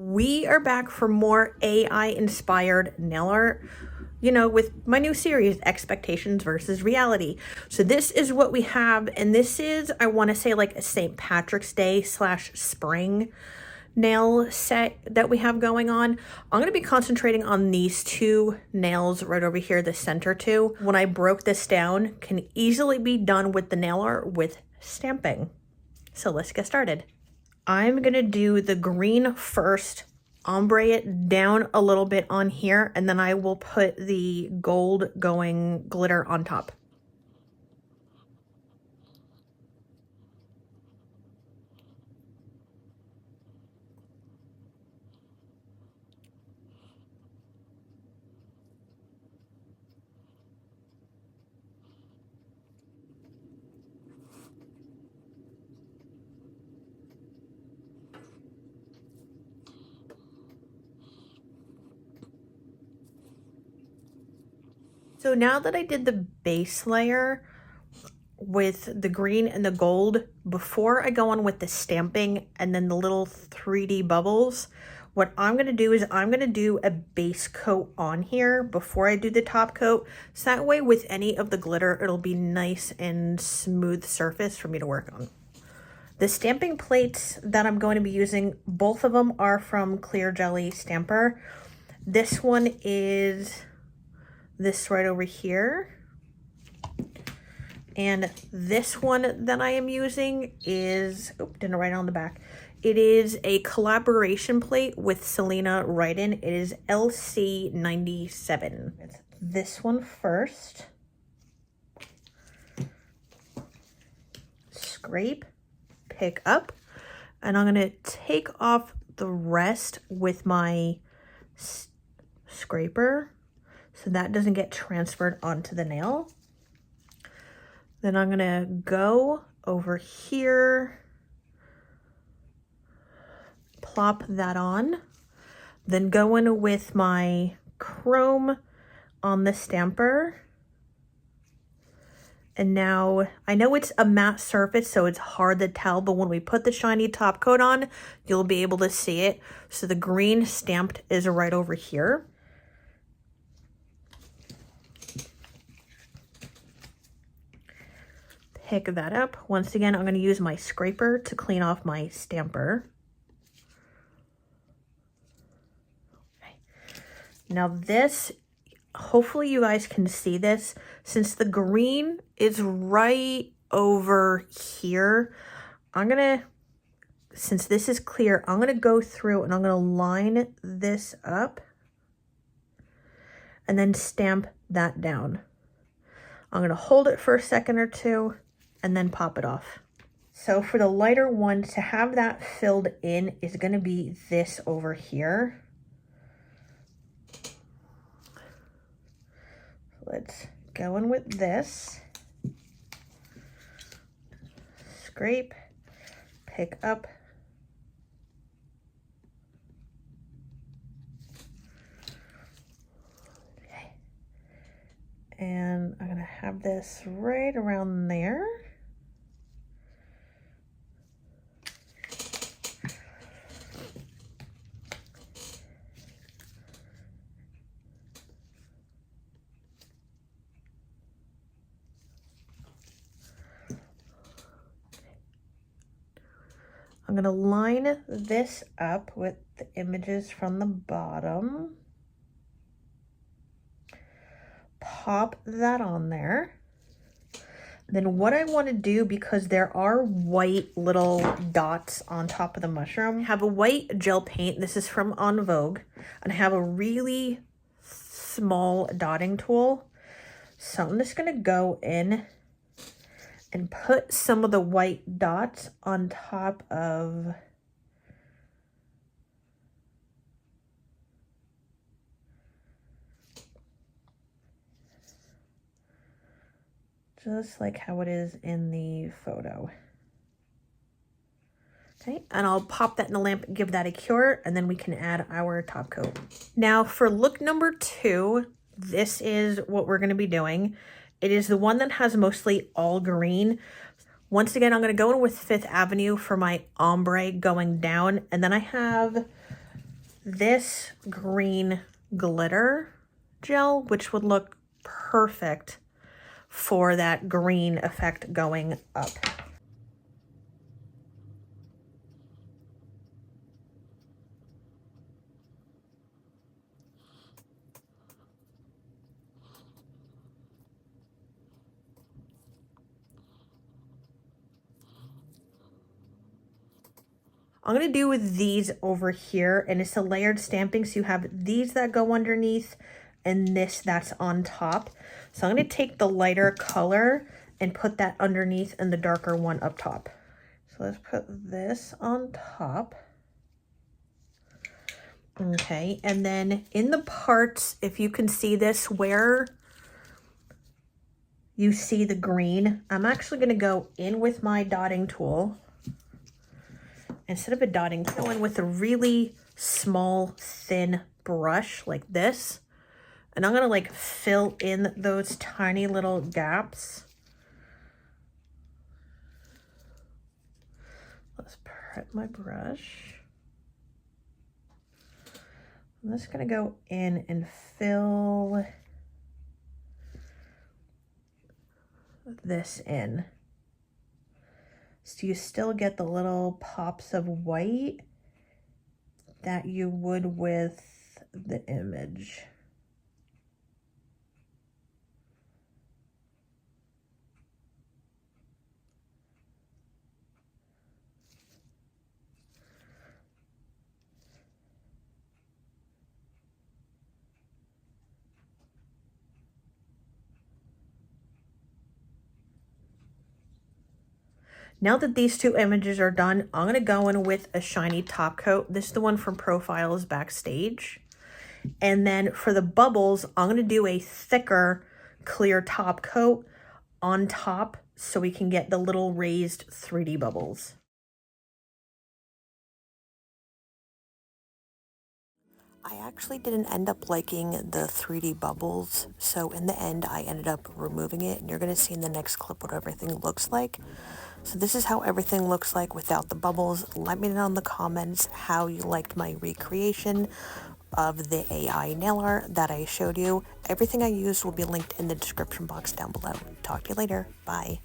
We are back for more AI inspired nail art, with my new series, Expectations versus Reality. So this is what we have, and this is, I want to say, like a St. Patrick's Day / spring nail set that we have going on. I'm going to be concentrating on these two nails right over here, the center two. When I broke this down, can easily be done with the nail art with stamping. So let's get started. I'm going to do the green first, ombre it down a little bit on here, and then I will put the gold going glitter on top. So now that I did the base layer with the green and the gold, before I go on with the stamping and then the little 3D bubbles, what I'm going to do is I'm going to do a base coat on here before I do the top coat. So that way with any of the glitter, it'll be nice and smooth surface for me to work on. The stamping plates that I'm going to be using, both of them are from Clear Jelly Stamper. This one is this right over here, and this one that I am using is, oh, didn't write it on the back. It is a collaboration plate with Selena Wrighton. It is LC97. It's this one first. Scrape, pick up, and I'm gonna take off the rest with my scraper, so that doesn't get transferred onto the nail. Then I'm gonna go over here, plop that on, then go in with my chrome on the stamper. And now, I know it's a matte surface, so it's hard to tell, but when we put the shiny top coat on, you'll be able to see it. So the green stamped is right over here. Pick that up. Once again, I'm going to use my scraper to clean off my stamper. Okay. Now this, hopefully you guys can see this, since the green is right over here, I'm going to, since this is clear, I'm going to go through and I'm going to line this up and then stamp that down. I'm going to hold it for a second or two and then pop it off. So for the lighter one, to have that filled in is going to be this over here. Let's go in with this. Scrape, pick up. Okay. And I'm going to have this right around there. I'm going to line this up with the images from the bottom. Pop that on there. Then what I want to do, because there are white little dots on top of the mushroom, I have a white gel paint. This is from EnVogue, and I have a really small dotting tool. So I'm just going to go in and put some of the white dots on top of just like how it is in the photo. Okay, and I'll pop that in the lamp, give that a cure, and then we can add our top coat. Now for look number 2, this is what we're gonna be doing. It is the one that has mostly all green. Once again, I'm going to go in with 5th Avenue for my ombre going down. And then I have this green glitter gel, which would look perfect for that green effect going up. I'm going to do with these over here, and it's a layered stamping, so you have these that go underneath and this that's on top. So I'm going to take the lighter color and put that underneath and the darker one up top. So let's put this on top. Okay, and then in the parts, if you can see this, where you see the green, I'm actually going to go in with my dotting tool. Instead of a dotting, go in with a really small, thin brush like this. And I'm going to like fill in those tiny little gaps. Let's prep my brush. I'm just going to go in and fill this in. So you still get the little pops of white that you would with the image. Now that these two images are done, I'm going to go in with a shiny top coat. This is the one from Profiles Backstage. And then for the bubbles, I'm going to do a thicker clear top coat on top so we can get the little raised 3D bubbles. I actually didn't end up liking the 3D bubbles, so in the end I ended up removing it, and you're going to see in the next clip what everything looks like. So this is how everything looks like without the bubbles. Let me know in the comments how you liked my recreation of the AI nail art that I showed you. Everything I used will be linked in the description box down below. Talk to you later. Bye.